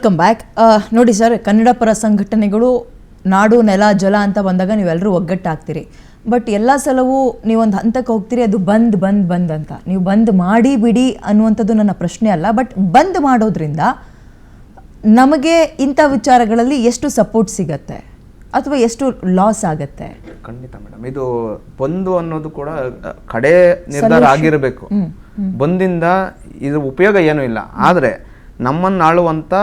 Welcome back. ನೋಡಿ sir, Kannada ಪರ ಸಂಘಟನೆಗಳು ನಾಡು ನೆಲ ಜಲ ಅಂತ ಬಂದಾಗ ನೀವೆಲ್ಲರೂ ಒಗ್ಗಟ್ಟಾಗ್ತೀರಿ. ಬಟ್ ಎಲ್ಲ ಸಲವೂ ನೀವೊಂದು ಹಂತಕ್ಕೆ ಹೋಗ್ತೀರಿ, ಅದು ಬಂದ್ ಅಂತ. ನೀವು ಬಂದ್ ಮಾಡಿ ಬಿಡಿ ಅನ್ನುವಂಥದ್ದು ನನ್ನ ಪ್ರಶ್ನೆ ಅಲ್ಲ. ಬಟ್ ಬಂದ್ ಮಾಡೋದ್ರಿಂದ ನಮಗೆ ಇಂಥ ವಿಚಾರಗಳಲ್ಲಿ ಎಷ್ಟು ಸಪೋರ್ಟ್ ಸಿಗತ್ತೆ ಅಥವಾ ಎಷ್ಟು ಲಾಸ್ ಆಗತ್ತೆ? ಖಂಡಿತ ಮೇಡಮ್, ಇದು ಬಂದು ಅನ್ನೋದು ಕೂಡ ಕಡೆ ನಿರ್ಧಾರ ಆಗಿರಬೇಕು. ಬಂದಿಂದ ಇದು ಉಪಯೋಗ ಏನೂ ಇಲ್ಲ. ಆದರೆ ನಮ್ಮನ್ನು ಆಳುವಂಥ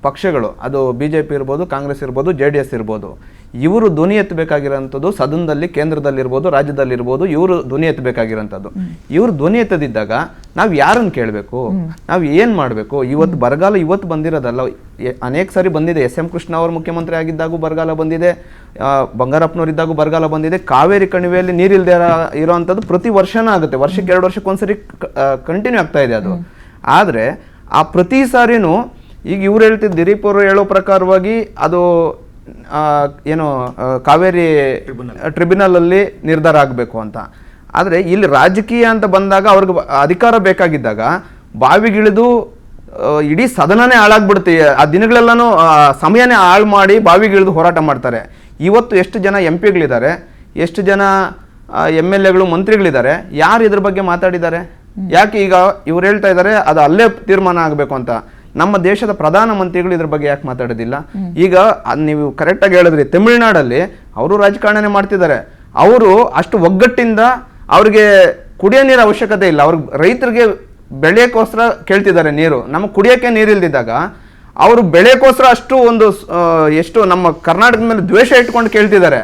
ಪಕ್ಷಗಳು, ಅದು BJP ಇರ್ಬೋದು, ಕಾಂಗ್ರೆಸ್ ಇರ್ಬೋದು, JDS ಇರ್ಬೋದು, ಇವರು ಧ್ವನಿ ಎತ್ತಬೇಕಾಗಿರೋಂಥದ್ದು ಸದನದಲ್ಲಿ, ಕೇಂದ್ರದಲ್ಲಿರ್ಬೋದು, ರಾಜ್ಯದಲ್ಲಿರ್ಬೋದು, ಇವರು ಧ್ವನಿ ಎತ್ತಬೇಕಾಗಿರೋಂಥದ್ದು. ಇವರು ಧ್ವನಿ ಎತ್ತದಿದ್ದಾಗ ನಾವು ಯಾರನ್ನು ಕೇಳಬೇಕು, ನಾವು ಏನು ಮಾಡಬೇಕು? ಇವತ್ತು ಬರಗಾಲ ಇವತ್ತು ಬಂದಿರೋದಲ್ಲ, ಅನೇಕ ಸಾರಿ ಬಂದಿದೆ. SM ಕೃಷ್ಣ ಅವರು ಮುಖ್ಯಮಂತ್ರಿ ಆಗಿದ್ದಾಗೂ ಬರಗಾಲ ಬಂದಿದೆ, ಬಂಗಾರಪ್ಪನವರಿದ್ದಾಗೂ ಬರಗಾಲ ಬಂದಿದೆ. ಕಾವೇರಿ ಕಣಿವೆಯಲ್ಲಿ ನೀರಿಲ್ಲದೆ ಇರೋವಂಥದ್ದು ಪ್ರತಿ ವರ್ಷನೂ ಆಗುತ್ತೆ, ವರ್ಷಕ್ಕೆ 2 ವರ್ಷಕ್ಕೊಂದ್ಸರಿ ಕಂಟಿನ್ಯೂ ಆಗ್ತಾ ಇದೆ ಅದು. ಆದರೆ ಆ ಪ್ರತಿ ಸಾರಿನೂ ಈಗ ಇವ್ರು ಹೇಳ್ತಿದ್ದು, ದಿಲೀಪ್ ಅವರು ಹೇಳೋ ಪ್ರಕಾರವಾಗಿ ಅದು ಏನು ಕಾವೇರಿ ಟ್ರಿಬ್ಯುನಲಲ್ಲಿ ನಿರ್ಧಾರ ಆಗಬೇಕು ಅಂತ. ಆದರೆ ಇಲ್ಲಿ ರಾಜಕೀಯ ಅಂತ ಬಂದಾಗ ಅವ್ರಿಗೆ ಅಧಿಕಾರ ಬೇಕಾಗಿದ್ದಾಗ ಬಾವಿಗಿಳಿದು ಇಡೀ ಸದನನೇ ಹಾಳಾಗ್ಬಿಡುತ್ತೆ. ಆ ದಿನಗಳೆಲ್ಲನೂ ಸಮಯನೇ ಹಾಳು ಮಾಡಿ ಬಾವಿಗಿಳಿದು ಹೋರಾಟ ಮಾಡ್ತಾರೆ. ಇವತ್ತು ಎಷ್ಟು ಜನ MP ಗಳಿದ್ದಾರೆ, ಎಷ್ಟು ಜನ MLAಗಳು, ಮಂತ್ರಿಗಳಿದ್ದಾರೆ, ಯಾರು ಇದ್ರ ಬಗ್ಗೆ ಮಾತಾಡಿದ್ದಾರೆ? ಯಾಕೆ ಈಗ ಇವ್ರು ಹೇಳ್ತಾ ಇದ್ದಾರೆ ಅದು ಅಲ್ಲೇ ತೀರ್ಮಾನ ಆಗಬೇಕು ಅಂತ? ನಮ್ಮ ದೇಶದ ಪ್ರಧಾನಮಂತ್ರಿಗಳು ಇದ್ರ ಬಗ್ಗೆ ಯಾಕೆ ಮಾತಾಡೋದಿಲ್ಲ? ಈಗ ನೀವು ಕರೆಕ್ಟಾಗಿ ಹೇಳಿದ್ರಿ, ತಮಿಳುನಾಡಲ್ಲಿ ಅವರು ರಾಜಕಾರಣನೇ ಮಾಡ್ತಿದ್ದಾರೆ. ಅವರು ಅಷ್ಟು ಒಗ್ಗಟ್ಟಿಂದ ಅವ್ರಿಗೆ ಕುಡಿಯೋ ನೀರು ಅವಶ್ಯಕತೆ ಇಲ್ಲ, ಅವ್ರಿಗೆ ರೈತರಿಗೆ ಬೆಳೆಯೋಕ್ಕೋಸ್ಕರ ಕೇಳ್ತಿದ್ದಾರೆ ನೀರು. ನಮಗೆ ಕುಡಿಯೋಕ್ಕೆ ನೀರಿಲ್ದಿದ್ದಾಗ ಅವರು ಬೆಳೆಯೋಕ್ಕೋಸ್ಕರ ಅಷ್ಟು ಒಂದು ಎಷ್ಟು ನಮ್ಮ ಕರ್ನಾಟಕದ ಮೇಲೆ ದ್ವೇಷ ಇಟ್ಕೊಂಡು ಕೇಳ್ತಿದ್ದಾರೆ.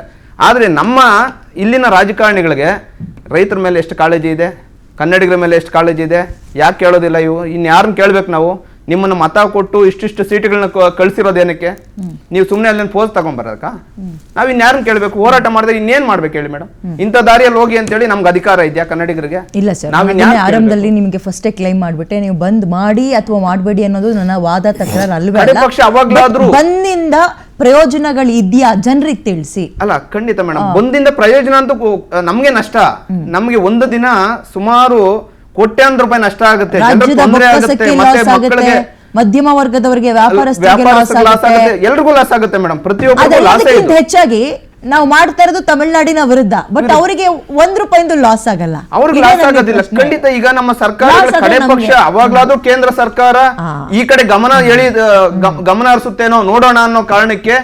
ಆದರೆ ನಮ್ಮ ಇಲ್ಲಿನ ರಾಜಕಾರಣಿಗಳಿಗೆ ರೈತರ ಮೇಲೆ ಎಷ್ಟು ಕಾಳಜಿ ಇದೆ, ಕನ್ನಡಿಗರ ಮೇಲೆ ಎಷ್ಟು ಕಾಳಜಿ ಇದೆ? ಯಾಕೆ ಕೇಳೋದಿಲ್ಲ ಇವು? ಇನ್ನು ಯಾರನ್ನ ಕೇಳಬೇಕು ನಾವು? ನಿಮ್ಮನ್ನು ಮತ ಕೊಟ್ಟು ಇಷ್ಟಿಷ್ಟು ಸೀಟುಗಳನ್ನ ಕಳಿಸಿರೋದೇನಕ್ಕೆ? ನೀವು ಸುಮ್ಮನೆ ಅಲ್ಲಿನ ಪೋಸ್ ತಗೊಂಡ್ಬರಕ್ಕ? ನಾವು ಇನ್ಯಾರನ್ನ ಕೇಳಬೇಕು? ಹೋರಾಟ ಮಾಡಿದ್ರೆ ಇನ್ನೇನು ಮಾಡ್ಬೇಕು ಹೇಳಿ ಮೇಡಮ್? ಇಂಥ ದಾರಿಯಲ್ಲಿ ಹೋಗಿ ಅಂತೇಳಿ ನಮ್ಗೆ ಅಧಿಕಾರ ಇದೆಯಾ ಕನ್ನಡಿಗರಿಗೆ? ಇಲ್ಲ ಸರ್, ಆರಂಭದಲ್ಲಿ ನಿಮಗೆ ಫಸ್ಟೇ ಕ್ಲೈಮ್ ಮಾಡ್ಬಿಟ್ಟೆ, ನೀವು ಬಂದ್ ಮಾಡಿ ಅಥವಾ ಮಾಡಬೇಡಿ ಅನ್ನೋದು ನನ್ನ ವಾದ ತಕರಾರು ಅಲ್ವೇ ಅಲ್ಲ. ಪಕ್ಷ ಅವಾಗ್ಲಾದ್ರೂ ಬಂದಿಂದ ಪ್ರಯೋಜನಗಳು ಇದೆಯಾ ಜನರಿಗೆ ತಿಳಿಸಿ. ಅಲ್ಲ, ಖಂಡಿತ ಮೇಡಮ್, ಬಂದಿಂದ ಪ್ರಯೋಜನ ಅಂತೂ ನಮ್ಗೆ ನಷ್ಟ. ನಮ್ಗೆ ಒಂದು ದಿನ ಸುಮಾರು ಕೋಟ್ಯಾಂತರ ರೂಪಾಯಿ ನಷ್ಟ ಆಗುತ್ತೆ, ತೊಂದರೆ ಆಗುತ್ತೆ, ಮತ್ತೆ ಮಕ್ಕಳಿಗೆ, ಮಧ್ಯಮ ವರ್ಗದವರಿಗೆ, ವ್ಯಾಪಾರಸ್ಥರಿಗೆ, ಎಲ್ರಿಗೂ ಲಾಸ್ ಆಗುತ್ತೆ ಮೇಡಮ್. ಪ್ರತಿಯೊಬ್ಬರಿಗೂ ಲಾಸ್ ಆಗುತ್ತೆ. ಹೆಚ್ಚಾಗಿ ನಾವು ಮಾಡ್ತಾ ಇರೋದು ತಮಿಳುನಾಡಿನ ವಿರುದ್ಧ. ಬಟ್ ಅವರಿಗೆ ₹1 ಲಾಸ್ ಆಗಲ್ಲ, ಅವ್ರಿಗೆ ಲಾಸ್ ಆಗೋದಿಲ್ಲ. ಖಂಡಿತ ಈಗ ನಮ್ಮ ಸರ್ಕಾರ ಕಡೆ ಪಕ್ಷ ಅವಾಗ್ಲಾದ್ರೂ ಕೇಂದ್ರ ಸರ್ಕಾರ ಈ ಕಡೆ ಗಮನ ಹರಿಸುತ್ತೇನೋ ನೋಡೋಣ ಅನ್ನೋ ಕಾರಣಕ್ಕೆ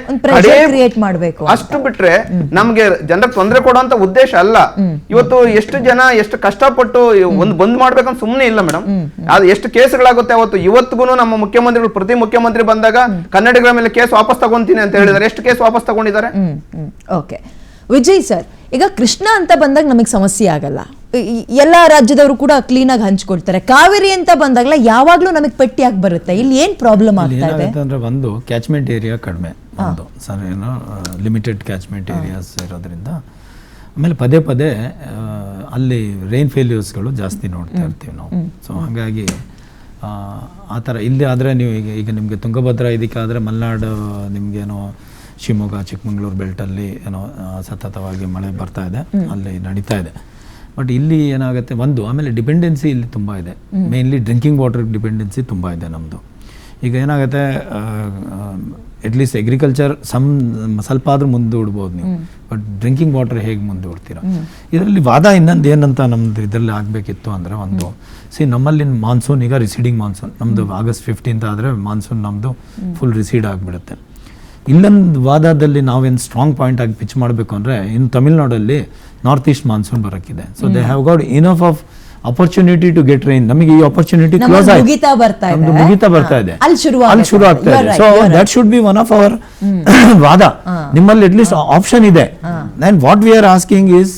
ಕ್ರಿಯೇಟ್ ಮಾಡಬೇಕು. ಅಷ್ಟು ಬಿಟ್ರೆ ನಮ್ಗೆ ಜನರಿಗೆ ತೊಂದರೆ ಕೊಡುವಂತ ಉದ್ದೇಶ ಅಲ್ಲ. ಇವತ್ತು ಎಷ್ಟು ಜನ ಎಷ್ಟು ಕಷ್ಟಪಟ್ಟು ಒಂದು ಬಂದ್ ಮಾಡ್ಬೇಕಂತ ಸುಮ್ಮನೆ ಇಲ್ಲ ಮೇಡಮ್. ಅದು ಎಷ್ಟು ಕೇಸ್ಗಳಾಗುತ್ತೆ ಅವತ್ತು. ಇವತ್ತಿಗೂ ನಮ್ಮ ಮುಖ್ಯಮಂತ್ರಿಗಳು ಪ್ರತಿ ಮುಖ್ಯಮಂತ್ರಿ ಬಂದಾಗ ಕನ್ನಡಿಗರ ಮೇಲೆ ಕೇಸ್ ವಾಪಸ್ ತಗೊಂತೀನಿ ಅಂತ ಹೇಳಿದ್ದಾರೆ. ಎಷ್ಟು ಕೇಸ್ ವಾಪಸ್ ತಗೊಂಡಿದ್ದಾರೆ? ಓಕೆ ವಿಜಯ್ ಸರ್, ಈಗ ಕೃಷ್ಣ ಅಂತ ಬಂದಾಗ ನಮಗೆ ಸಮಸ್ಯೆ ಆಗಲ್ಲ, ಎಲ್ಲ ರಾಜ್ಯದವರು ಕೂಡ ಕ್ಲೀನಾಗಿ ಹಂಚ್ಕೊಳ್ತಾರೆ. ಕಾವೇರಿ ಅಂತ ಬಂದಾಗಲ ಯಾವಾಗ್ಲೂ ನಮಗೆ ಪೆಟ್ಟಿಯಾಗಿ ಬರುತ್ತೆ. ಇಲ್ಲಿ ಏನ್ ಪ್ರಾಬ್ಲಮ್ ಆಗ್ತಾ ಇದೆ ಅಂದ್ರೆ, ಒಂದು ಕ್ಯಾಚ್ಮೆಂಟ್ ಏರಿಯಾ ಕಡಿಮೆ, ಒಂದು ಸರ್ ಏನೋ ಲಿಮಿಟೆಡ್ ಕ್ಯಾಚ್ಮೆಂಟ್ ಏರಿಯಾಸ್ ಇರೋದ್ರಿಂದ, ಆಮೇಲೆ ಪದೇ ಪದೇ ಅಲ್ಲಿ ರೈನ್ ಫೇಲ್ಯೂರ್ಸ್ಗಳು ಜಾಸ್ತಿ ನೋಡ್ತಾ ಇರ್ತೀವಿ ನಾವು. ಸೊ ಹಾಗಾಗಿ ಆ ಥರ ಇಲ್ಲಿ ಆದರೆ ನೀವು ಈಗ ನಿಮಗೆ ತುಂಗಭದ್ರಾ ಇದಕ್ಕಾದರೆ ಮಲೆನಾಡು ನಿಮಗೇನೋ ಶಿವಮೊಗ್ಗ, ಚಿಕ್ಕಮಂಗ್ಳೂರು ಬೆಲ್ಟಲ್ಲಿ ಏನೋ ಸತತವಾಗಿ ಮಳೆ ಬರ್ತಾ ಇದೆ, ಅಲ್ಲಿ ನಡೀತಾ ಇದೆ. ಬಟ್ ಇಲ್ಲಿ ಏನಾಗುತ್ತೆ, ಒಂದು ಆಮೇಲೆ ಡಿಪೆಂಡೆನ್ಸಿ ಇಲ್ಲಿ ತುಂಬ ಇದೆ. ಮೇನ್ಲಿ ಡ್ರಿಂಕಿಂಗ್ ವಾಟರ್ ಡಿಪೆಂಡೆನ್ಸಿ ತುಂಬ ಇದೆ ನಮ್ಮದು. ಈಗ ಏನಾಗುತ್ತೆ, ಅಟ್ಲೀಸ್ಟ್ ಅಗ್ರಿಕಲ್ಚರ್ ಸ್ವಲ್ಪ ಆದರೂ ಮುಂದೂಡ್ಬೋದು ನೀವು, ಬಟ್ ಡ್ರಿಂಕಿಂಗ್ ವಾಟರ್ ಹೇಗೆ ಮುಂದೂಡ್ತೀರಾ? ಇದರಲ್ಲಿ ವಾದ ಇನ್ನೊಂದು ಏನಂತ ನಮ್ಮದು ಇದರಲ್ಲಿ ಆಗಬೇಕಿತ್ತು ಅಂದರೆ, ಒಂದು ನಮ್ಮಲ್ಲಿ ಮಾನ್ಸೂನ್ ಈಗ ರಿಸೀಡಿಂಗ್ ಮಾನ್ಸೂನ್, ನಮ್ಮದು August 15th ಆದರೆ ಮಾನ್ಸೂನ್ ನಮ್ಮದು ಫುಲ್ ರಿಸೀಡ್ ಆಗಿಬಿಡುತ್ತೆ. ಇಲ್ಲೊಂದು ವಾದದಲ್ಲಿ ನಾವೇನು ಸ್ಟ್ರಾಂಗ್ ಪಾಯಿಂಟ್ ಆಗಿ ಪಿಚ್ ಮಾಡಬೇಕು ಅಂದರೆ, ಇನ್ನು ತಮಿಳ್ನಾಡಲ್ಲಿ ನಾರ್ತ್ ಈಸ್ಟ್ ಮಾನ್ಸೂನ್ ಬರೋಕ್ಕಿದೆ. So they have got enough of opportunity to get rain. ನಮಗೆ ಈ ಅಪರ್ಚುನಿಟಿ ಕ್ಲೋಸ್ ಆಗಿ ಮುಗಿತಾ ಬರ್ತಾ ಇದೆ, ಅಲ್ಲಿ ಶುರು ಆಗ್ತಾ ಇದೆ. So that should be one of our ವಾದ. ನಿಮ್ಮಲ್ಲಿ ಅಟ್ಲೀಸ್ಟ್ ಆಪ್ಷನ್ ಇದೆ. And what we are asking is,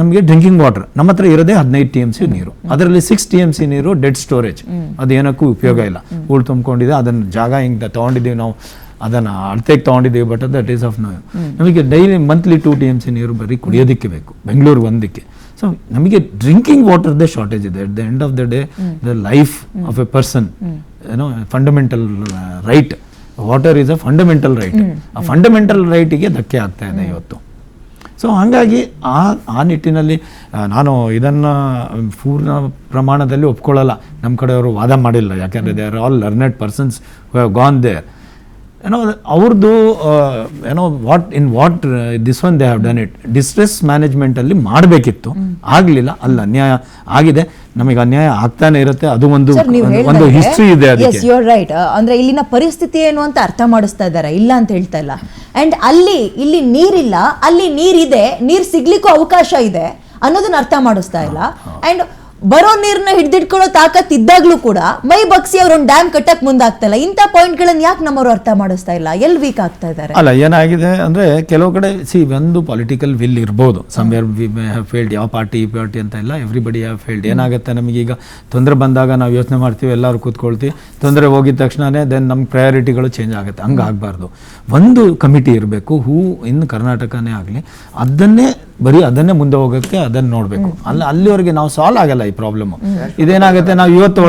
ನಮಗೆ ಡ್ರಿಂಕಿಂಗ್ ವಾಟರ್ ನಮ್ಮ ಹತ್ರ ಇರೋದೇ 15 TMC ನೀರು, ಅದರಲ್ಲಿ 6 TMC ನೀರು ಡೆಡ್ ಸ್ಟೋರೇಜ್, ಅದೇನಕ್ಕೂ ಉಪಯೋಗ ಇಲ್ಲ, ಹೂಳು ತುಂಬಿಕೊಂಡಿದೆ. ಅದನ್ನು ಜಾಗ ಹಿಂಗೆ ತೊಗೊಂಡಿದ್ದೀವಿ ನಾವು, ಅದನ್ನು ಅಳತೆಗೆ ತೊಗೊಂಡಿದ್ದೀವಿ. ಬಟ್ ದಟ್ ಈಸ್ ಆಫ್ ನಮಗೆ ಡೈಲಿ ಮಂತ್ಲಿ 2 TMC ನೀರು ಬರೀ ಕುಡಿಯೋದಕ್ಕೆ ಬೇಕು, ಬೆಂಗಳೂರು ಒಂದಕ್ಕೆ. ಸೊ ನಮಗೆ ಡ್ರಿಂಕಿಂಗ್ ವಾಟರ್ದೇ ಶಾರ್ಟೇಜ್ ಇದೆ. At the end of the day the life of a person, ಏನೋ fundamental right, water is a fundamental right. ಆ ಫಂಡಮೆಂಟಲ್ ರೈಟಿಗೆ ಧಕ್ಕೆ ಆಗ್ತಾ ಇದೆ ಇವತ್ತು. ಸೊ ಹಾಗಾಗಿ ಆ ನಿಟ್ಟಿನಲ್ಲಿ ನಾನು ಇದನ್ನು ಪೂರ್ಣ ಪ್ರಮಾಣದಲ್ಲಿ ಒಪ್ಕೊಳ್ಳಲ್ಲ. ನಮ್ಮ ಕಡೆಯವರು ವಾದ ಮಾಡಿಲ್ಲ, ಯಾಕೆಂದರೆ they are all learned persons who have gone there. ಅವ್ರದ್ದು what this one they have done it. Distress ಮ್ಯಾನೇಜ್ಮೆಂಟಲ್ಲಿ ಮಾಡಬೇಕಿತ್ತು, ಆಗಲಿಲ್ಲ. ಅಲ್ಲಿ ಅನ್ಯಾಯ ಆಗಿದೆ, ನಮಗೆ ಅನ್ಯಾಯ ಆಗ್ತಾನೆ ಇರುತ್ತೆ. ಅದು ಒಂದು ಹಿಸ್ಟ್ರಿ ಇದೆ ಅದಕ್ಕೆ. You are right. ಅಂದ್ರೆ ಇಲ್ಲಿನ ಪರಿಸ್ಥಿತಿ ಏನು ಅಂತ ಅರ್ಥ ಮಾಡಿಸ್ತಾ ಇದ್ದಾರೆ, ಇಲ್ಲ ಅಂತ ಹೇಳ್ತಾ ಇಲ್ಲ. ಅಂಡ್ ಇಲ್ಲಿ ನೀರಿಲ್ಲ, ಅಲ್ಲಿ ನೀರಿದೆ, ನೀರ್ ಸಿಗ್ಲಿಕ್ಕೂ ಅವಕಾಶ ಇದೆ ಅನ್ನೋದನ್ನ ಅರ್ಥ ಮಾಡಿಸ್ತಾ ಇಲ್ಲ. ಅಂಡ್ ಬರೋ ನೀರ್ನ ಹಿಡಿದಿಟ್ಕೊಳ್ಳೋ ತಾಕತ್ ಇದ್ದಾಗ್ಲೂ ಕೂಡ ಮೈ ಬಗ್ಸಿ ಅವ್ರೊಂದು ಡ್ಯಾಮ್ ಕಟ್ಟಕ್ ಮುಂದಾಗ್ತಾ ಇಲ್ಲ. ಇಂಥ ಪಾಯಿಂಟ್ಗಳನ್ನ ಯಾಕೆ ನಮ್ಮವರು ಅರ್ಥ ಮಾಡಿಸ್ತಾ ಇಲ್ಲ? ಎಲ್ಲಿ ವೀಕ್ ಆಗ್ತಾ ಇದ್ದಾರೆ? ಅಲ್ಲ, ಏನಾಗಿದೆ ಅಂದ್ರೆ ಕೆಲವು ಕಡೆ ಒಂದು ಪೊಲಿಟಿಕಲ್ ವಿಲ್ ಇರ್ಬೋದು. Somewhere we may have failed. ಯಾವ ಪಾರ್ಟಿ ಈ ಪಾರ್ಟಿ ಅಂತ ಇಲ್ಲ, ಎವ್ರಿಬಡಿ ಹ್ಯಾವ್ ಫೇಲ್ಡ್. ಏನಾಗುತ್ತೆ, ನಮಗೀಗ ತೊಂದರೆ ಬಂದಾಗ ನಾವು ಯೋಚನೆ ಮಾಡ್ತೀವಿ, ಎಲ್ಲರೂ ಕೂತ್ಕೊಳ್ತೀವಿ. ತೊಂದರೆ ಹೋಗಿದ ತಕ್ಷಣನೇ ದೆನ್ ನಮ್ಮ ಪ್ರಯಾರಿಟಿಗಳು ಚೇಂಜ್ ಆಗುತ್ತೆ. ಹಂಗೆ ಆಗಬಾರ್ದು. ಒಂದು ಕಮಿಟಿ ಇರಬೇಕು, ಇನ್ನು ಕರ್ನಾಟಕನೇ ಆಗಲಿ ಅದನ್ನೇ ಮುಂದೆ ಹೋಗೋಕ್ಕೆ ಅದನ್ನು ನೋಡಬೇಕು. ಅಲ್ಲಿವರೆಗೆ ನಾವು ಸಾಲ್ವ್ ಆಗಲ್ಲ ಈ ಪ್ರಾಬ್ಲಮ್. ಇದೇನಾಗುತ್ತೆ, ನಾವು ಇವತ್ತು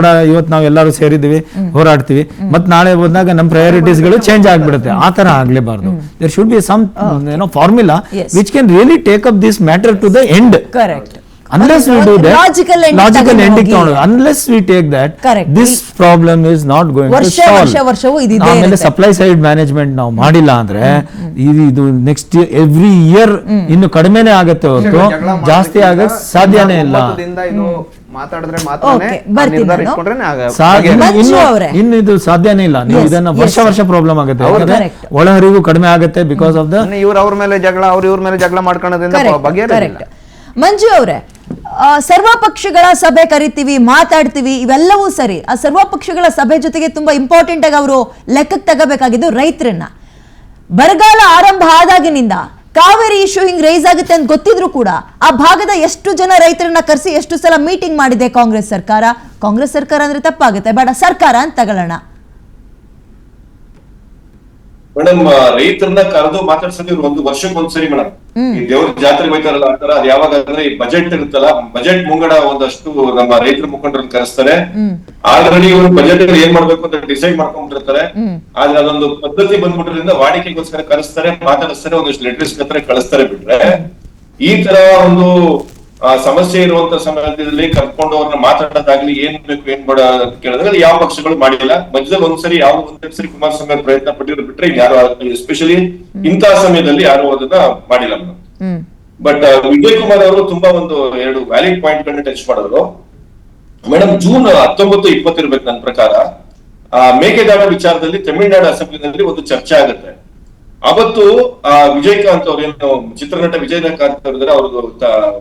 ನಾವು ಎಲ್ಲರೂ ಸೇರಿದ್ದೀವಿ, ಹೋರಾಡ್ತೀವಿ, ಮತ್ತು ನಾಳೆ ಬಂದಾಗ ನಮ್ಮ ಪ್ರಯಾರಿಟೀಸ್ಗಳು ಚೇಂಜ್ ಆಗಿಬಿಡುತ್ತೆ. ಆ ಥರ ಆಗಲೇಬಾರ್ದು. There should be some formula which can really take up this matter to the end. Correct. Unless we do that, logical ending, unless we take that, this problem is not going to solve. ಆಮೇಲೆ supply side management ನಾವು ಮಾಡಿಲ್ಲ ಅಂದ್ರೆ ಇದು next every year ಇನ್ನು ಕಡಿಮೆನೇ ಆಗುತ್ತೆ ಹೊರತು ಜಾಸ್ತಿ ಆಗಕ್ಕೆ ಸಾಧ್ಯನೇ ಇಲ್ಲ. ಇನ್ನು ಇದು ಸಾಧ್ಯನೇ ಇಲ್ಲ. ನೀವು ಇದನ್ನ ವರ್ಷ ಪ್ರಾಬ್ಲಮ್ ಆಗುತ್ತೆ, ಯಾಕಂದ್ರೆ ಒಳಹರಿವು ಕಡಿಮೆ ಆಗುತ್ತೆ ಬಿಕಾಸ್ ಆಫ್ ದ ಅವ್ರ ಮೇಲೆ ಜಗಳ, ಇವ್ರ ಮೇಲೆ ಜಗಳ ಮಾಡ್ಕೊಳ್ಳೋದ್ರಿಂದ ಬಗೆಹರಿಲ್ಲ. ಮಂಜು ಅವರೇ, ಸರ್ವಪಕ್ಷಗಳ ಸಭೆ ಕರಿತೀವಿ, ಮಾತಾಡ್ತೀವಿ, ಇವೆಲ್ಲವೂ ಸರಿ. ಆ ಸರ್ವಪಕ್ಷಗಳ ಸಭೆ ಜೊತೆಗೆ ತುಂಬಾ ಇಂಪಾರ್ಟೆಂಟ್ ಆಗಿ ಅವರು ಲೆಕ್ಕಕ್ಕೆ ತಗೋಬೇಕಾಗಿದ್ದು ರೈತರನ್ನ. ಬರಗಾಲ ಆರಂಭ ಆದಾಗಿನಿಂದ ಕಾವೇರಿ ಇಶ್ಯೂ ಹಿಂಗ್ ರೈಸ್ ಆಗುತ್ತೆ ಅಂತ ಗೊತ್ತಿದ್ರು ಕೂಡ ಆ ಭಾಗದ ಎಷ್ಟು ಜನ ರೈತರನ್ನ ಕರೆಸಿ ಎಷ್ಟು ಸಲ ಮೀಟಿಂಗ್ ಮಾಡಿದೆ ಕಾಂಗ್ರೆಸ್ ಸರ್ಕಾರ. ಕಾಂಗ್ರೆಸ್ ಸರ್ಕಾರ ಅಂದ್ರೆ ತಪ್ಪಾಗುತ್ತೆ, ಬೇಡ ಸರ್ಕಾರ ಅಂತ ತಗೊಳ್ಳೋಣ. ಮೇಡಮ್, ರೈತರನ್ನ ಕರೆದು ಮಾತಾಡ್ಸೋದು ಒಂದು ವರ್ಷಕ್ಕೊಂದ್ಸರಿ ಮೇಡಮ್. ಈ ದೇವ್ರ ಜಾತ್ರೆಗೆ ಹೋಯ್ತಾರಲ್ಲ ಆ ತರ. ಅದು ಯಾವಾಗ ಅಂದ್ರೆ ಈ ಬಜೆಟ್ ಇರುತ್ತಲ್ಲ, ಬಜೆಟ್ ಮುಂಗಡ ಒಂದಷ್ಟು ನಮ್ಮ ರೈತರ ಮುಖಂಡರನ್ನ ಕರೆಸ್ತಾರೆ. ಆಲ್ರೆಡಿ ಇವರು ಬಜೆಟ್ ಏನ್ ಮಾಡ್ಬೇಕು ಅಂತ ಡಿಸೈಡ್ ಮಾಡ್ಕೊಂಡ್ಬಿಟ್ಟಿರ್ತಾರೆ. ಆದ್ರೆ ಅದೊಂದು ಪದ್ಧತಿ ಬಂದ್ಬಿಟ್ರಿಂದ ವಾಡಿಕೆಗೋಸ್ಕರ ಕರೆಸ್ತಾರೆ, ಮಾತಾಡಿಸ್ತಾರೆ, ಒಂದಷ್ಟು ಲೆಟರ್ಸ್ ಹತ್ರ ಕಳಿಸ್ತಾರೆ. ಬಿಟ್ರೆ ಈ ತರ ಒಂದು ಸಮಸ್ಯೆ ಇರುವಂತ ಸಮಯದಲ್ಲಿ ಕರ್ಕೊಂಡು ಅವ್ರನ್ನ ಮಾತಾಡೋದಾಗ್ಲಿ, ಏನ್ ಬೇಕು ಏನ್ ಬೇಡ ಅಂತ ಕೇಳಿದ್ರೆ ಯಾವ ಪಕ್ಷಗಳು ಮಾಡಿಲ್ಲ. ಮಧ್ಯದಲ್ಲಿ ಒಂದ್ಸರಿ ಒಂದ್ಸರಿ ಕುಮಾರಸ್ವಾಮಿ ಅವ್ರು ಪ್ರಯತ್ನ ಪಟ್ಟಿರೋ ಬಿಟ್ರೆ ಯಾರು, ಎಸ್ಪೆಷಲಿ ಇಂತಹ ಸಮಯದಲ್ಲಿ ಯಾರು ಅದನ್ನ ಮಾಡಿಲ್ಲ. ಬಟ್ ವಿಜಯ್ ಕುಮಾರ್ ಅವರು ತುಂಬಾ ಒಂದು 2 ವ್ಯಾಲಿಡ್ ಪಾಯಿಂಟ್ ಗಳನ್ನ ಟಚ್ ಮಾಡಿದ್ರು ಮೇಡಮ್. ಜೂನ್ 19-20 ಇರ್ಬೇಕು ನನ್ನ ಪ್ರಕಾರ. ಮೇಕೆದಾಟು ವಿಚಾರದಲ್ಲಿ ತಮಿಳುನಾಡು ಅಸೆಂಬ್ಲಿನಲ್ಲಿ ಒಂದು ಚರ್ಚೆ ಆಗುತ್ತೆ. ಅವತ್ತು ವಿಜಯಕಾಂತ್ ಅವ್ರೇನು ಚಿತ್ರನಟ ವಿಜಯಕಾಂತ್ ಅವರಿದ್ದಾರೆ, ಅವ್ರದ್ದು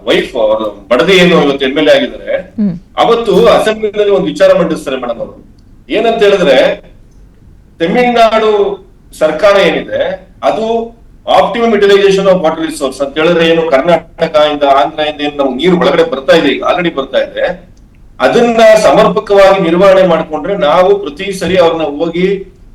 ವೈಫ್, ಅವ್ರ ಬಡದಿ ಏನು ಇವತ್ತು MLA ಆಗಿದ್ದಾರೆ. ಅವತ್ತು ಅಸೆಂಬ್ಲಿನಲ್ಲಿ ಒಂದು ವಿಚಾರ ಮಂಡಿಸ್ತಾರೆ ಮೇಡಮ್ ಅವರು. ಏನಂತ ಹೇಳಿದ್ರೆ, ತಮಿಳುನಾಡು ಸರ್ಕಾರ ಏನಿದೆ ಅದು optimum utilisation of water resource ಅಂತ ಹೇಳಿದ್ರೆ ಏನು, ಕರ್ನಾಟಕ ಇಂದ ಆಂಧ್ರ ಇಂದ ಏನು ನಮ್ಗೆ ನೀರು ಒಳಗಡೆ ಬರ್ತಾ ಇದೆ, ಈಗ ಆಲ್ರೆಡಿ ಬರ್ತಾ ಇದೆ, ಅದನ್ನ ಸಮರ್ಪಕವಾಗಿ ನಿರ್ವಹಣೆ ಮಾಡ್ಕೊಂಡ್ರೆ ನಾವು ಪ್ರತಿ ಸರಿ ಅವ್ರನ್ನ ಹೋಗಿ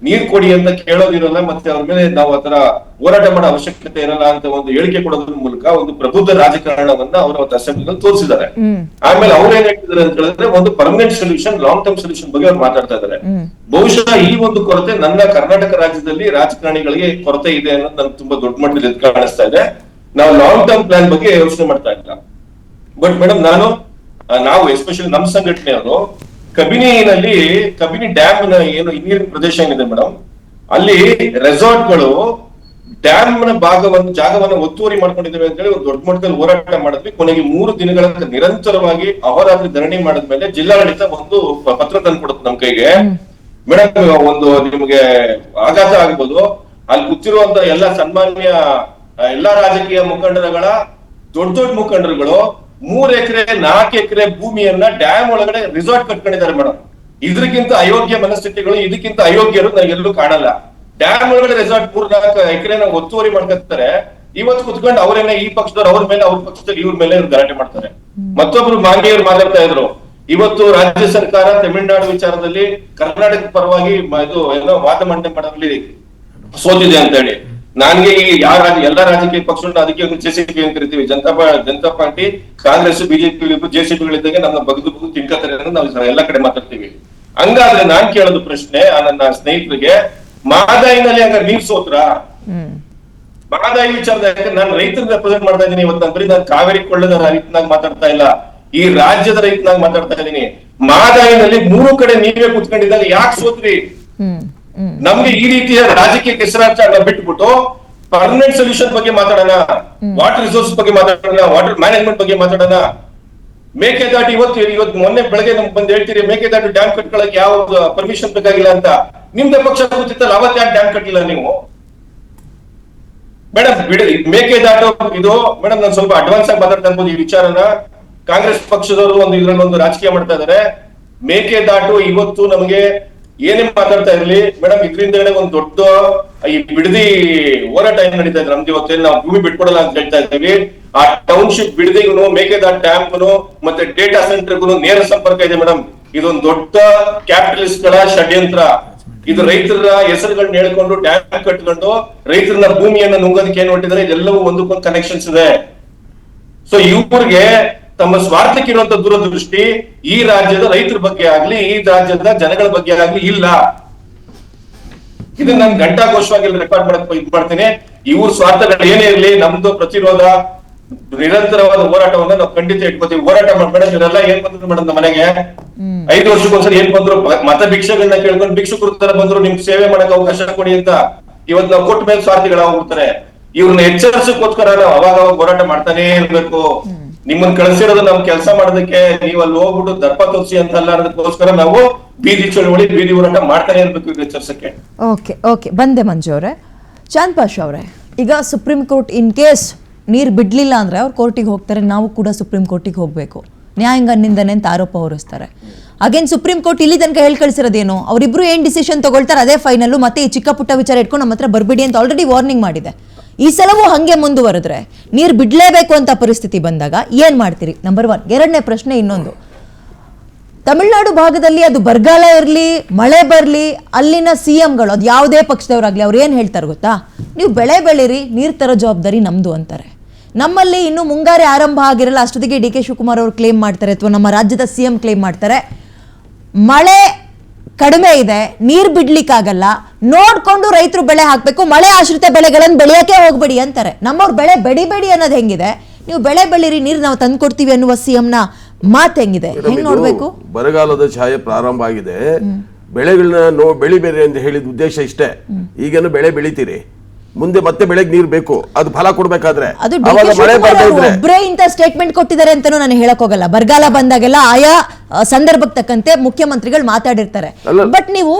ನೀರ್ ಕೊಡಿ ಅಂತ ಕೇಳೋದಿರಲ್ಲ, ಮತ್ತೆ ಅವ್ರ ಮೇಲೆ ನಾವು ಆತರ ಹೋರಾಟ ಮಾಡೋ ಅವಶ್ಯಕತೆ ಇರಲ್ಲ ಅಂತ ಒಂದು ಹೇಳಿಕೆ ಕೊಡೋದ್ರ ಮೂಲಕ ಒಂದು ಪ್ರಬುದ್ಧ ರಾಜಕಾರಣವನ್ನ ಅವರು ಅವತ್ತು ಅಸೆಂಬ್ಲಿನಲ್ಲಿ ತೋರಿಸಿದ್ದಾರೆ. ಆಮೇಲೆ ಅವ್ರು ಏನ್ ಹೇಳ್ತಿದ್ದಾರೆ ಅಂತ ಹೇಳಿದ್ರೆ, ಒಂದು permanent solution, long term solution ಬಗ್ಗೆ ಅವ್ರು ಮಾತಾಡ್ತಾ ಇದ್ದಾರೆ. ಬಹುಶಃ ಈ ಒಂದು ಕೊರತೆ ನನ್ನ ಕರ್ನಾಟಕ ರಾಜ್ಯದಲ್ಲಿ ರಾಜಕಾರಣಿಗಳಿಗೆ ಕೊರತೆ ಇದೆ ಅನ್ನೋದು ನನ್ಗೆ ತುಂಬಾ ದೊಡ್ಡ ಮಟ್ಟದಲ್ಲಿ ಎದ್ದು ಕಾಣಿಸ್ತಾ ಇದೆ. ನಾವು ಲಾಂಗ್ ಟರ್ಮ್ ಪ್ಲಾನ್ ಬಗ್ಗೆ ಯೋಚನೆ ಮಾಡ್ತಾ ಇಲ್ಲ. ಬಟ್ ಮೇಡಮ್, ನಾವು ಎಸ್ಪೆಷಲಿ ನಮ್ಮ ಸಂಘಟನೆಯವರು ಕಬಿನಿ ಡ್ಯಾಮ್ ಏನು ನೀರಿನ ಪ್ರದೇಶ ಏನಿದೆ ಮೇಡಮ್, ಅಲ್ಲಿ ರೆಸಾರ್ಟ್ಗಳು ಡ್ಯಾಮ್ ನ ಜಾಗವನ್ನು ಒತ್ತುವರಿ ಮಾಡ್ಕೊಂಡಿದ್ದೇವೆ ಅಂತ ಹೇಳಿ ಒಂದು ದೊಡ್ಡ ಮಟ್ಟದಲ್ಲಿ ಹೋರಾಟ ಮಾಡಿದ್ವಿ. ಕೊನೆಗೆ 3 ದಿನಗಳ ನಿರಂತರವಾಗಿ ಅಹೋರಾತ್ರಿ ಧರಣಿ ಮಾಡಿದ್ಮೇಲೆ ಜಿಲ್ಲಾಡಳಿತ ಒಂದು ಪತ್ರ ತಂದು ಕೊಡುತ್ತೆ ನಮ್ ಕೈಗೆ. ಮೇಡಮ್, ಒಂದು ನಿಮ್ಗೆ ಆಘಾತ ಆಗ್ಬೋದು, ಅಲ್ಲಿ ಕೂತಿರುವಂತ ಎಲ್ಲಾ ಸನ್ಮಾನ್ಯ ಎಲ್ಲಾ ರಾಜಕೀಯ ಮುಖಂಡರುಗಳ ದೊಡ್ಡ ಮುಖಂಡರುಗಳು 3 ಎಕರೆ 4 ಎಕರೆ ಭೂಮಿಯನ್ನ ಡ್ಯಾಮ್ ಒಳಗಡೆ ರಿಸಾರ್ಟ್ ಕಟ್ಕೊಂಡಿದ್ದಾರೆ ಮೇಡಮ್. ಇದಕ್ಕಿಂತ ಅಯೋಗ್ಯ ಮನಸ್ಥಿತಿಗಳು, ಇದಕ್ಕಿಂತ ಅಯೋಗ್ಯರು ನನಗೆಲ್ಲೂ ಕಾಣಲ್ಲ. ಡ್ಯಾಮ್ ಒಳಗಡೆ ರೆಸಾರ್ಟ್ 3-4 ಎಕರೆನ ಒತ್ತುವರಿ ಮಾಡ್ಕೊತಾರೆ. ಇವತ್ತು ಕುತ್ಕೊಂಡು ಅವರೇನ ಈ ಪಕ್ಷದವ್ರು ಅವ್ರ ಮೇಲೆ, ಅವ್ರ ಪಕ್ಷದಲ್ಲಿ ಇವ್ರ ಮೇಲೆ ಗಲಾಟೆ ಮಾಡ್ತಾರೆ. ಮತ್ತೊಬ್ರು ಮಾನ್ಯವ್ರು ಮಾತಾಡ್ತಾ ಇದ್ರು, ಇವತ್ತು ರಾಜ್ಯ ಸರ್ಕಾರ ತಮಿಳುನಾಡು ವಿಚಾರದಲ್ಲಿ ಕರ್ನಾಟಕ ಪರವಾಗಿ ಇದು ಏನೋ ವಾದ ಮಂಡನೆ ಮಾಡೋದ್ರಲ್ಲಿ ಸೋತಿದೆ ಅಂತ ಹೇಳಿ. ನನಗೆ ಈ ಎಲ್ಲಾ ರಾಜಕೀಯ ಪಕ್ಷಗಳನ್ನ ಅದಕ್ಕೆ ಜೆಸಿಬಿ ಅಂತ ಕರಿತೀವಿ. ಜನತಾ ಪಾರ್ಟಿ, ಕಾಂಗ್ರೆಸ್, ಬಿಜೆಪಿ ಜೆಸಿಬಿಗಳಿದ್ದಾಗ ನಮ್ಮ ಬಗ್ದು ತಿನ್ಕತಾರೆ ಅನ್ನೋದು ನಾವು ಎಲ್ಲಾ ಕಡೆ ಮಾತಾಡ್ತೀವಿ. ಹಂಗಾದ್ರೆ ನಾನ್ ಕೇಳೋದು ಪ್ರಶ್ನೆ ನನ್ನ ಸ್ನೇಹಿತರಿಗೆ, ಮಾದಾಯಿನಲ್ಲಿ ಹಂಗಾರೆ ನೀರ್ ಸೋತ್ರ? ಮಹದಾಯಿ ವಿಚಾರದಾಗ ನಾನು ರೈತರನ್ನ ರೆಪ್ರೆಸೆಂಟ್ ಮಾಡ್ತಾ ಇದ್ದೀನಿ ಇವತ್ತು. ಬರೀ ನಾನು ಕಾವೇರಿ ಕೊಳ್ಳದ ರೈತನಾಗಿ ಮಾತಾಡ್ತಾ ಇಲ್ಲ, ಈ ರಾಜ್ಯದ ರೈತನಾಗಿ ಮಾತಾಡ್ತಾ ಇದ್ದೀನಿ. ಮಹದಾಯಿನಲ್ಲಿ 3 ಕಡೆ ನೀವೇ ಕುತ್ಕೊಂಡಿದ್ದಾಗ ಯಾಕೆ ಸೋತ್ರಿ? ನಮ್ಗೆ ಈ ರೀತಿಯ ರಾಜಕೀಯ ಕೆಸರಾಟ ಬಿಟ್ಬಿಟ್ಟು ಪರ್ಮನೆಂಟ್ ಸೊಲ್ಯೂಷನ್ ಬಗ್ಗೆ ಮಾತಾಡೋಣ, ವಾಟರ್ ರಿಸೋರ್ಸ್ ಬಗ್ಗೆ ಮಾತಾಡೋಣ, ವಾಟರ್ ಮ್ಯಾನೇಜ್ಮೆಂಟ್ ಬಗ್ಗೆ ಮಾತಾಡೋಣ. ಮೇಕೆದಾಟು ಇವತ್ತು ಮೊನ್ನೆ ಬೆಳಗ್ಗೆ ನಮ್ಗೆ ಬಂದು ಹೇಳ್ತೀರಿ ಮೇಕೆದಾಟು ಡ್ಯಾಮ್ ಕಟ್ಕೊಳಕ್ಕೆ ಯಾವ ಪರ್ಮಿಷನ್ ಬೇಕಾಗಿಲ್ಲ ಅಂತ. ನಿಮ್ದೇ ಪಕ್ಷ ಗೊತ್ತಿತ್ತಲ್ಲ, ಅವತ್ತು ಯಾಕೆ ಡ್ಯಾಮ್ ಕಟ್ಟಿಲ್ಲ ನೀವು? ಮೇಡಮ್ ಬಿಡಿ ಮೇಕೆದಾಟು ಇದು. ಮೇಡಮ್ ನಾನು ಸ್ವಲ್ಪ ಅಡ್ವಾನ್ಸ್ ಆಗಿ ಮಾತಾಡ್ತಾ ಇರ್ಬೋದು ಈ ವಿಚಾರನ. ಕಾಂಗ್ರೆಸ್ ಪಕ್ಷದವರು ಇದ್ರಲ್ಲೊಂದು ರಾಜಕೀಯ ಮಾಡ್ತಾ ಇದಾರೆ. ಮೇಕೆದಾಟು ಇವತ್ತು ನಮಗೆ ಏನೇ ಮಾತಾಡ್ತಾ ಇರ್ಲಿ ಮೇಡಮ್, ಇದರಿಂದ ಒಂದು ದೊಡ್ಡ ಈ ಬಿಡದಿ ಹೋರಾಟ ಏನ್ ನಡೀತಾ ಇದ್ರೆ ನಮ್ದು ಇವತ್ತೇನು ನಾವು ಭೂಮಿ ಬಿಟ್ಕೊಡಲ್ಲ ಅಂತ ಹೇಳ್ತಾ ಇದ್ದೀವಿ. ಆ ಟೌನ್ಶಿಪ್ ಬಿಡದಿಗೂ ಮೇಕೆದಾಟು ಡ್ಯಾಮ್ಗೂ ಮತ್ತೆ ಡೇಟಾ ಸೆಂಟರ್ಗೂ ನೇರ ಸಂಪರ್ಕ ಇದೆ ಮೇಡಮ್. ಇದೊಂದು ದೊಡ್ಡ ಕ್ಯಾಪಿಟಲಿಸ್ಟ್ ಗಳ ಷಡ್ಯಂತ್ರ. ಇದು ರೈತರ ಹೆಸರುಗಳನ್ನ ಹೇಳ್ಕೊಂಡು ಡ್ಯಾಮ್ ಕಟ್ಕೊಂಡು ರೈತರನ್ನ ಭೂಮಿಯನ್ನ ನುಂಗೋದಕ್ಕೆ ಏನ್ ಹೊಟ್ಟಿದ್ದಾರೆ, ಇದೆಲ್ಲವೂ ಒಂದಕ್ಕೊಂದು ಕನೆಕ್ಷನ್ಸ್ ಇದೆ. ಸೊ ಇವ್ರಿಗೆ ತಮ್ಮ ಸ್ವಾರ್ಥಕ್ಕೆ ಇರುವಂತ ದೂರದೃಷ್ಟಿ ಈ ರಾಜ್ಯದ ರೈತರ ಬಗ್ಗೆ ಆಗ್ಲಿ, ಈ ರಾಜ್ಯದ ಜನಗಳ ಬಗ್ಗೆ ಆಗ್ಲಿ ಇಲ್ಲ. ಇದನ್ನ ನಾನು ಘಂಟಾಘೋಷವಾಗಿ ರೆಕಾರ್ಡ್ ಮಾಡಕ್ ಇದು ಮಾಡ್ತೀನಿ. ಇವ್ರ ಸ್ವಾರ್ಥಗಳು ಏನೇ ಇರ್ಲಿ, ನಮ್ದು ಪ್ರತಿರೋಧ ನಿರಂತರವಾದ ಹೋರಾಟವನ್ನ ನಾವು ಖಂಡಿತ ಇಟ್ಕೋತೀವಿ. ಹೋರಾಟ ಮೇಡಮ್ ಇವರೆಲ್ಲ ಏನ್ ಬಂದ್ರು ಮೇಡಮ್ ನಮ್ಮ ಮನೆಗೆ 5 ವರ್ಷಕ್ಕೊಂದ್ಸರಿ ಏನ್ ಬಂದ್ರು, ಮತ ಭಿಕ್ಷೆಗಳನ್ನ ಕೇಳ್ಕೊಂಡು ಭಿಕ್ಷುಕರ ತರ ಬಂದ್ರು, ನಿಮ್ಗೆ ಸೇವೆ ಮಾಡಕ್ ಅವಕಾಶ ಕೊಡಿ ಅಂತ. ಇವತ್ತು ನಾವು ಕೊಟ್ಟ ಮೇಲೆ ಸ್ವಾರ್ಥಿಗಳಾಗ್ಬಿಡ್ತಾರೆ. ಇವ್ರನ್ನ ಎಚ್ಚರಿಸಕ್ಕೋಸ್ಕರ ನಾವು ಅವಾಗ ಹೋರಾಟ ಮಾಡ್ತಾನೆ ಇರ್ಬೇಕು. ನಿಮ್ಮನ್ನ ಕಳಿಸಿರೋದು ನಮ್ ಕೆಲಸ ಮಾಡೋದಕ್ಕೆ, ನೀವು ಅಲ್ಲಿ ಹೋಗ್ಬಿಟ್ಟು ದರ್ಪ ತೋರಿಸಿ ಅಂತ ಅಲ್ಲ ಅನ್ನೋದಕ್ಕೋಸ್ಕರ ನಾವು ಬೀದಿ ಚಳುವಳಿ, ಬೀದಿ ಹೋರಾಟ ಮಾಡ್ತಾನೆ ಇರ್ಬೇಕು ಈಗ ಎಚ್ಚರಿಸಕ್ಕೆ. ಓಕೆ ಬಂದೆ ಮಂಜು ಅವರೇ. ಚಾಂದ್ ಪಾಷಾ ಅವರೇ, ಈಗ ಸುಪ್ರೀಂ ಕೋರ್ಟ್ ಇನ್ ಕೇಸ್ ನೀರು ಬಿಡ್ಲಿಲ್ಲ ಅಂದ್ರೆ ಅವ್ರು ಕೋರ್ಟಿಗೆ ಹೋಗ್ತಾರೆ, ನಾವು ಕೂಡ ಸುಪ್ರೀಂ ಕೋರ್ಟಿಗೆ ಹೋಗ್ಬೇಕು, ನ್ಯಾಯಾಂಗನಿಂದನೇ ಅಂತ ಆರೋಪ ಹೊರಿಸ್ತಾರೆ. ಅಗೇನ್ ಸುಪ್ರೀಂ ಕೋರ್ಟ್ ಇಲ್ಲಿ ತನಕ ಹೇಳಿ ಕಳಿಸಿರೋದೇನು, ಅವರಿಬ್ರು ಏನ್ ಡಿಸಿಷನ್ ತಗೊಳ್ತಾರೆ ಅದೇ ಫೈನಲ್, ಮತ್ತೆ ಈ ಚಿಕ್ಕ ಪುಟ್ಟ ವಿಚಾರ ಇಟ್ಕೊಂಡು ನಮ್ಮ ಹತ್ರ ಬರ್ಬಿಡಿ ಅಂತ ಆಲ್ರೆಡಿ ವಾರ್ನಿಂಗ್ ಮಾಡಿದೆ. ಈ ಸಲವೂ ಹಂಗೆ ಮುಂದುವರೆದ್ರೆ ನೀರು ಬಿಡ್ಲೇಬೇಕು ಅಂತ ಪರಿಸ್ಥಿತಿ ಬಂದಾಗ ಏನ್ ಮಾಡ್ತೀರಿ? ನಂಬರ್ 1. ಎರಡನೇ ಪ್ರಶ್ನೆ ಇನ್ನೊಂದು, ತಮಿಳುನಾಡು ಭಾಗದಲ್ಲಿ ಅದು ಬರಗಾಲ ಇರಲಿ ಮಳೆ ಬರಲಿ, ಅಲ್ಲಿನ CMಗಳು ಅದು ಯಾವುದೇ ಪಕ್ಷದವರಾಗ್ಲಿ ಅವ್ರು ಏನು ಹೇಳ್ತಾರೆ ಗೊತ್ತಾ, ನೀವು ಬೆಳೆ ಬೆಳೀರಿ, ನೀರು ತರೋ ಜವಾಬ್ದಾರಿ ನಮ್ದು ಅಂತಾರೆ. ನಮ್ಮಲ್ಲಿ ಇನ್ನೂ ಮುಂಗಾರು ಆರಂಭ ಆಗಿರಲ್ಲ, ಅಷ್ಟೊತ್ತಿಗೆ DK ಶಿವಕುಮಾರ್ ಅವರು ಕ್ಲೇಮ್ ಮಾಡ್ತಾರೆ, ಅಥವಾ ನಮ್ಮ ರಾಜ್ಯದ CM ಕ್ಲೇಮ್ ಮಾಡ್ತಾರೆ, ಮಳೆ ಕಡಿಮೆ ಇದೆ, ನೀರು ಬಿಡ್ಲಿಕ್ಕಾಗಲ್ಲ, ನೋಡ್ಕೊಂಡು ರೈತರು ಬೆಳೆ ಹಾಕ್ಬೇಕು, ಮಳೆ ಆಶ್ರಿತ ಬೆಳೆಗಳನ್ನು ಬೆಳೆಯಕ್ಕೆ ಹೋಗ್ಬೇಡಿ ಅಂತಾರೆ. ನಮ್ಮವ್ರು ಬೆಳೆ ಬೆಳಿಬೇಡಿ ಅನ್ನೋದು ಹೆಂಗಿದೆ, ನೀವು ಬೆಳೆ ಬೆಳೀರಿ, ನೀರು ನಾವು ತಂದು ಕೊಡ್ತೀವಿ ಅನ್ನುವ CMನ ಮಾತು ಹೆಂಗಿದೆ, ಹೆಂಗ್ ನೋಡ್ಬೇಕು? ಬರಗಾಲದ ಛಾಯೆ ಪ್ರಾರಂಭ ಆಗಿದೆ, ಬೆಳೆಗಳನ್ನ ಬೆಳಿಬೇರೆ ಅಂತ ಹೇಳಿದ ಉದ್ದೇಶ ಇಷ್ಟೇ. ಈಗೇನು ಬೆಳೆ ಬೆಳಿತೀರಿ, ಮುಂದೆ ಮತ್ತೆ ಬೆಳೆಗೆ ನೀರು ಬೇಕು, ಅದು ಫಲ ಕೊಡ್ಬೇಕಾದ್ರೆ ಒಬ್ಬರೇ ಇಂತ ಸ್ಟೇಟ್ಮೆಂಟ್ ಕೊಟ್ಟಿದ್ದಾರೆ ಅಂತಾನು ನಾನು ಹೇಳಕ್ ಹೋಗಲ್ಲ. ಬರಗಾಲ ಬಂದಾಗೆಲ್ಲ ಆಯಾ ಸಂದರ್ಭಕ್ಕೆ ತಕ್ಕಂತೆ ಮುಖ್ಯಮಂತ್ರಿಗಳು ಮಾತಾಡಿರ್ತಾರೆ. ಬಟ್ ನೀವು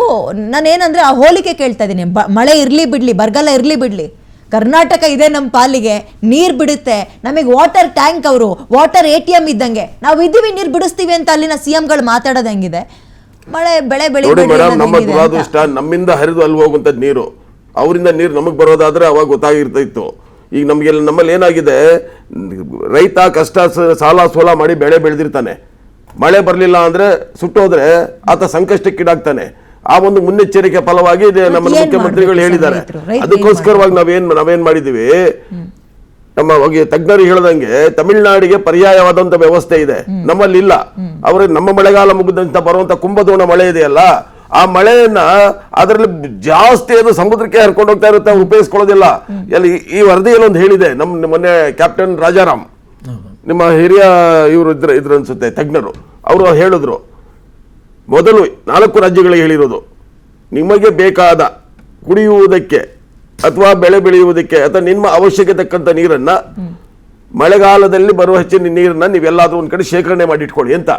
ನಾನೇನಂದ್ರೆ ಆ ಹೋಲಿಕೆ ಕೇಳ್ತಾ ಇದೀನಿ, ಮಳೆ ಇರ್ಲಿ ಬಿಡ್ಲಿ, ಬರಗಾಲ ಇರ್ಲಿ ಬಿಡ್ಲಿ, ಕರ್ನಾಟಕ ಇದೆ ನಮ್ಮ ಪಾಲಿಗೆ, ನೀರ್ ಬಿಡುತ್ತೆ, ನಮಗೆ ವಾಟರ್ ಟ್ಯಾಂಕ್, ಅವರು ವಾಟರ್ ATM ಇದ್ದಂಗೆ, ನಾವು ಇದೀವಿ ನೀರ್ ಬಿಡಿಸ್ತೀವಿ ಅಂತ ಅಲ್ಲಿನ CMಗಳು ಮಾತಾಡೋದು ಹೆಂಗಿದೆ? ಮಳೆ ಬೆಳೆ ಬೆಳಿ ನಮ್ಮ ದುರಾದೃಷ್ಟ, ನಮ್ಮಿಂದ ಹರಿದು ಅಲ್ಲಿ ಹೋಗುವಂತದ್ ನೀರು, ಅವರಿಂದ ನೀರು ನಮಗೆ ಬರೋದಾದ್ರೆ ಅವಾಗ ಗೊತ್ತಾಗಿರ್ತಿತ್ತು. ಈಗ ನಮ್ಮಲ್ಲಿ ಏನಾಗಿದೆ, ರೈತ ಕಷ್ಟ ಸಾಲ ಸೋಲ ಮಾಡಿ ಬೆಳೆ ಬೆಳೆದಿರ್ತಾನೆ, ಮಳೆ ಬರಲಿಲ್ಲ ಅಂದ್ರೆ ಸುಟ್ಟೋದ್ರೆ ಆತ ಸಂಕಷ್ಟಕ್ಕೀಡಾಗ್ತಾನೆ. ಆ ಒಂದು ಮುನ್ನೆಚ್ಚರಿಕೆ ಫಲವಾಗಿ ನಮ್ಮ ಮುಖ್ಯಮಂತ್ರಿಗಳು ಹೇಳಿದ್ದಾರೆ. ಅದಕ್ಕೋಸ್ಕರವಾಗಿ ನಾವೇನ್ ಮಾಡಿದೀವಿ, ನಮ್ಮ ತಜ್ಞರು ಹೇಳದಂಗೆ ತಮಿಳುನಾಡಿಗೆ ಪರ್ಯಾಯವಾದಂತ ವ್ಯವಸ್ಥೆ ಇದೆ, ನಮ್ಮಲ್ಲಿ ಇಲ್ಲ. ನಮ್ಮ ಮಳೆಗಾಲ ಮುಗಿದಂತ ಬರುವಂತ ಕುಂಭದ್ರೋಣ ಮಳೆ ಇದೆಯಲ್ಲ, ಆ ಮಳೆಯನ್ನ ಅದರಲ್ಲಿ ಜಾಸ್ತಿ ಅದು ಸಮುದ್ರಕ್ಕೆ ಹರ್ಕೊಂಡು ಹೋಗ್ತಾ ಇರುತ್ತೆ, ಉಪಯೋಗಿಸ್ಕೊಳ್ಳೋದಿಲ್ಲ. ಈ ವರದಿಯಲ್ಲಿ ಒಂದು ಹೇಳಿದೆ, ಮೊನ್ನೆ ಕ್ಯಾಪ್ಟನ್ ರಾಜಾರಾಮ್, ನಿಮ್ಮ ಹಿರಿಯ ಇವರು ಇದ್ರ ಅನ್ಸುತ್ತೆ ತಜ್ಞರು, ಅವರು ಹೇಳಿದ್ರು, ಮೊದಲು 4 ರಾಜ್ಯಗಳಿಗೆ ಹೇಳಿರೋದು, ನಿಮಗೆ ಬೇಕಾದ ಕುಡಿಯುವುದಕ್ಕೆ ಅಥವಾ ಬೆಳೆ ಬೆಳೆಯುವುದಕ್ಕೆ ಅಥವಾ ನಿಮ್ಮ ಅವಶ್ಯಕತೆ ತಕ್ಕಂತ ನೀರನ್ನ ಮಳೆಗಾಲದಲ್ಲಿ ಬರುವ ಹೆಚ್ಚಿನ ನೀರನ್ನ ನೀವೆಲ್ಲಾದ್ರೂ ಒಂದ್ ಕಡೆ ಶೇಖರಣೆ ಮಾಡಿ ಇಟ್ಕೊಳ್ಳಿ ಅಂತ.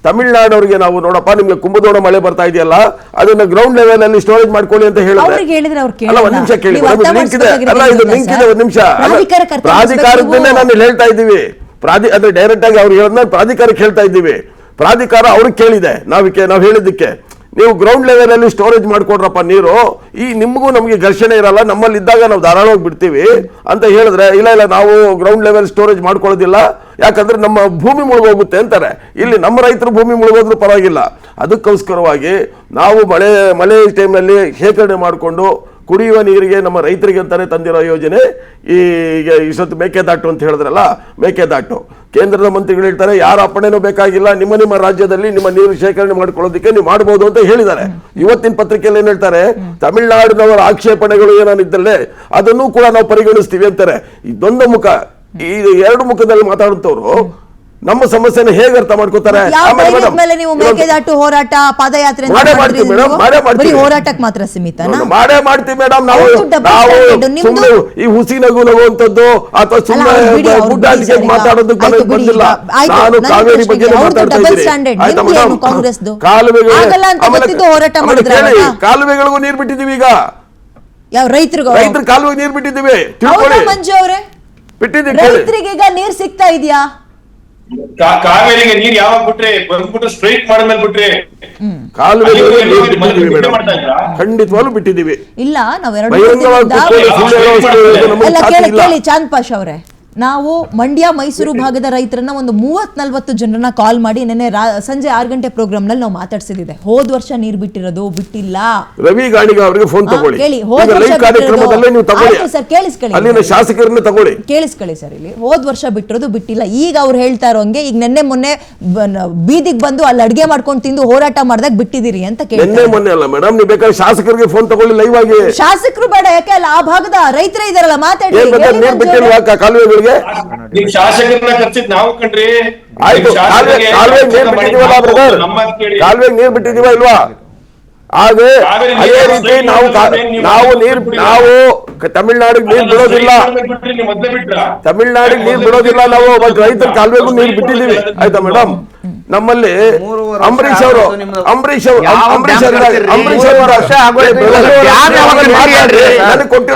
ತಮಿಳುನಾಡವರಿಗೆ ನಾವು ನೋಡಪ್ಪ, ನಿಮ್ಗೆ ಕುಂಭದ್ರೋಣ ಮಳೆ ಬರ್ತಾ ಇದೆಯಲ್ಲ, ಅದನ್ನ ಗ್ರೌಂಡ್ ಲೆವೆಲ್ ಅಲ್ಲಿ ಸ್ಟೋರೇಜ್ ಮಾಡ್ಕೊಳ್ಳಿ ಅಂತ ಹೇಳಿದ್ರೆ, ಅಲ್ಲ ಒಂದ್ ನಿಮಿಷ ಕೇಳಿ, ಲಿಂಕ್ ಇದೆ ಅಲ್ಲ, ಇದು ಲಿಂಕ್ ಇದೆ, ಒಂದ್ ನಿಮಿಷ. ಪ್ರಾಧಿಕಾರದನ್ನೇ ನಾನು ಹೇಳ್ತಾ ಇದ್ದೀವಿ, ಅಂದ್ರೆ ಡೈರೆಕ್ಟ್ ಆಗಿ ಅವ್ರು ಹೇಳೋದನ್ನ ಪ್ರಾಧಿಕಾರಕ್ಕೆ ಹೇಳ್ತಾ ಇದ್ದೀವಿ. ಪ್ರಾಧಿಕಾರ ಅವ್ರಿಗೆ ಕೇಳಿದೆ, ನಾವು ಹೇಳಿದ್ದಕ್ಕೆ, ನೀವು ಗ್ರೌಂಡ್ ಲೆವೆಲ್ ಅಲ್ಲಿ ಸ್ಟೋರೇಜ್ ಮಾಡ್ಕೊಡ್ರಪ್ಪ ನೀರು, ಈ ನಿಮಗೂ ನಮಗೆ ಘರ್ಷಣೆ ಇರಲ್ಲ, ನಮ್ಮಲ್ಲಿ ಇದ್ದಾಗ ನಾವು ಧಾರಾಳವಾಗಿ ಬಿಡ್ತೀವಿ ಅಂತ ಹೇಳಿದ್ರೆ, ಇಲ್ಲ ನಾವು ಗ್ರೌಂಡ್ ಲೆವೆಲ್ ಸ್ಟೋರೇಜ್ ಮಾಡ್ಕೊಳ್ಳೋದಿಲ್ಲ, ಯಾಕಂದ್ರೆ ನಮ್ಮ ಭೂಮಿ ಮುಳುಗೋಗುತ್ತೆ ಅಂತಾರೆ. ಇಲ್ಲಿ ನಮ್ಮ ರೈತರು ಭೂಮಿ ಮುಳುಗೋದ್ರೂ ಪರವಾಗಿಲ್ಲ. ಅದಕ್ಕೋಸ್ಕರವಾಗಿ ನಾವು ಮಳೆ ಟೈಮ್ನಲ್ಲಿ ಶೇಖರಣೆ ಮಾಡಿಕೊಂಡು ಕುಡಿಯುವ ನೀರಿಗೆ ನಮ್ಮ ರೈತರಿಗೆ ಅಂತಾನೆ ತಂದಿರೋ ಯೋಜನೆ ಈಗ ಇಷ್ಟೊತ್ತು ಮೇಕೆದಾಟು ಅಂತ ಹೇಳಿದ್ರಲ್ಲ, ಮೇಕೆದಾಟು. ಕೇಂದ್ರದ ಮಂತ್ರಿಗಳು ಹೇಳ್ತಾರೆ ಯಾರ ಅಪ್ಪಣೆನೂ ಬೇಕಾಗಿಲ್ಲ, ನಿಮ್ಮ ರಾಜ್ಯದಲ್ಲಿ ನಿಮ್ಮ ನೀರು ಶೇಖರಣೆ ಮಾಡ್ಕೊಳ್ಳೋದಕ್ಕೆ ನೀವು ಮಾಡಬಹುದು ಅಂತ ಹೇಳಿದ್ದಾರೆ. ಇವತ್ತಿನ ಪತ್ರಿಕೆಯಲ್ಲಿ ಏನ್ ಹೇಳ್ತಾರೆ, ತಮಿಳುನಾಡಿನವರ ಆಕ್ಷೇಪಣೆಗಳು ಏನಾನಿದ್ದಲ್ಲೇ ಅದನ್ನು ಕೂಡ ನಾವು ಪರಿಗಣಿಸ್ತೀವಿ ಅಂತಾರೆ. ಇದೊಂದು ಮುಖ, ಈ ಎರಡು ಮುಖದಲ್ಲಿ ಮಾತಾಡುತ್ತವರು ನಮ್ಮ ಸಮಸ್ಯೆನ ಹೇಗೆ ಅರ್ಥ ಮಾಡ್ಕೋತಾರೆ? ನೀವು ಮೇಕೆದಾಟು ಹೋರಾಟ ಪಾದಯಾತ್ರೆ ಹೋರಾಟಕ್ಕೆ ಮಾತ್ರ ಸೀಮಿತನಾ? ಮಾಡೇ ಮಾಡ್ತೀವಿ ಮೇಡಮ್. ನಾವು ಸುಮ್ಮನೆ ಈ ಹುಸಿ ನಗು ನಗುವಂತದ್ದು ಅಥವಾ ಸುಮ್ಮನೆ ಗುಡ್ಡಾಟಿಕೆ ಮಾತಾಡೋದಕ್ಕೆ ಬಂದಿಲ್ಲ. ನಾನು ಕಾವೇರಿ ಬಗ್ಗೆ ಮಾತಾಡ್ತಾ ಇದ್ದೀನಿ. ಕಾಲುವೆಗಳಿಗೂ ನೀರು ಬಿಟ್ಟಿದ್ದೀವಿ. ಈಗ ರೈತರ ಕಾಲುವೆಗೆ ನೀರು ಬಿಟ್ಟಿದ್ದೀವಿ. ಮಂಜು ಅವರೇ, ಬಿಟ್ಟಿದ್ದೀವಿ. ರೈತರಿಗೆ ಈಗ ನೀರು ಸಿಗ್ತಾ ಇದೆಯಾ? ಕಾವೇರಿಗೆ ನೀರ್ ಯಾವಾಗ ಬಿಟ್ರೆ ಬಂದ್ಬಿಟ್ಟು ಸ್ಟ್ರೈಟ್ ಮಾಡಿದ್ಮೇಲೆ ಬಿಟ್ರೆ ಖಂಡಿತವಾಗ್ಲೂ ಬಿಟ್ಟಿದ್ದೀವಿ. ಇಲ್ಲ, ನಾವೆರಡು ಕೇಳಿ ಚಾಂದ್ ಪಾಷ್ ಅವರೇ, ನಾವು ಮಂಡ್ಯ ಮೈಸೂರು ಭಾಗದ ರೈತರನ್ನ ಒಂದು 30-40 ಜನರನ್ನ ಕಾಲ್ ಮಾಡಿ ನೆನ್ನೆ ಸಂಜೆ 6 ಗಂಟೆ ಪ್ರೋಗ್ರಾಮ್ ನಲ್ಲಿ ನಾವು ಮಾತಾಡ್ಸಿದ್ದೆ. ಹೋದ್ ವರ್ಷ ನೀರ್ ಬಿಟ್ಟಿರೋದು ಬಿಟ್ಟಿಲ್ಲ. ರವಿ ಗಾಣಿಗ ಅವರಿಗೆ ಫೋನ್ ತಗೊಳ್ಳಿ, ಕಾರ್ಯಕ್ರಮದಲ್ಲೇ ನೀವು ತಗೊಳ್ಳಿ ಸರ್. ಕೇಳಿಸ್ಕೊಳ್ಳಿ, ಅಲ್ಲಿನ ಶಾಸಕರನ್ನ ತಗೊಳ್ಳಿ, ಕೇಳಿಸ್ಕೊಳ್ಳಿ ಸರ್. ಇಲ್ಲಿ ಹೋದ್ ವರ್ಷ ಬಿಟ್ಟಿರೋದು ಬಿಟ್ಟಿಲ್ಲ. ಈಗ ಅವ್ರು ಹೇಳ್ತಾ ಇರೋಂಗೆ ಈಗ ನೆನ್ನೆ ಮೊನ್ನೆ ಬೀದಿಗೆ ಬಂದು ಅಲ್ಲಿ ಅಡ್ಗೆ ಮಾಡ್ಕೊಂಡು ತಿಂದು ಹೋರಾಟ ಮಾಡಿದಾಗ ಬಿಟ್ಟಿದ್ದೀರಿ ಅಂತ ಕೇಳಿ. ನೆನ್ನೆ ಮೊನ್ನೆ ಅಲ್ಲ ಮೇಡಮ್, ನೀವು ಬೇಕಾದ್ರೆ ಶಾಸಕರಿಗೆ ಫೋನ್ ತಗೊಳ್ಳಿ ಲೈವ್ ಆಗಿ. ಶಾಸಕರು ಬೇಡ, ಯಾಕೆ ಅಲ್ಲ ಆ ಭಾಗದ ರೈತರೇ ಇದಾರಲ್ಲ, ಮಾತಾಡಿ. ನೀರ್ ಬಿಟ್ಟಿಲ್ವಾ ಕಾಲುವೆಗಳಿಗೆ? ನಿಮ್ ಶಾಸಕರನ್ನ ಕರ್ಸಿದ್ ನಾವು ಕಣ್ರಿ. ಆಯ್ತು, ಕಾಲುವೆಗೆ ನೀರ್ ಬಿಟ್ಟಿದೀವಲ್ಲ ಬ್ರದರ್, ಕಾಲುವೆಗೆ ನೀರ್ ಬಿಟ್ಟಿದೀವ ಇಲ್ವಾ? ಹಾಗೆ ಅದೇ ರೀತಿ ನಾವು ತಮಿಳ್ನಾಡಿಗೆ ನೀರ್ ಬಿಡೋದಿಲ್ಲ, ತಮಿಳ್ನಾಡಿಗೆ ನೀರ್ ಬಿಡೋದಿಲ್ಲ ನಾವು. ರೈತರ ಕಾಲುವೆಗೂ ನೀರ್ ಬಿಟ್ಟಿದೀವಿ. ಆಯ್ತಾ ಮೇಡಮ್? ನಮ್ಮಲ್ಲಿ ಅಂಬರೀಶ್ ಅವರು ಕೊಟ್ಟಿರೋ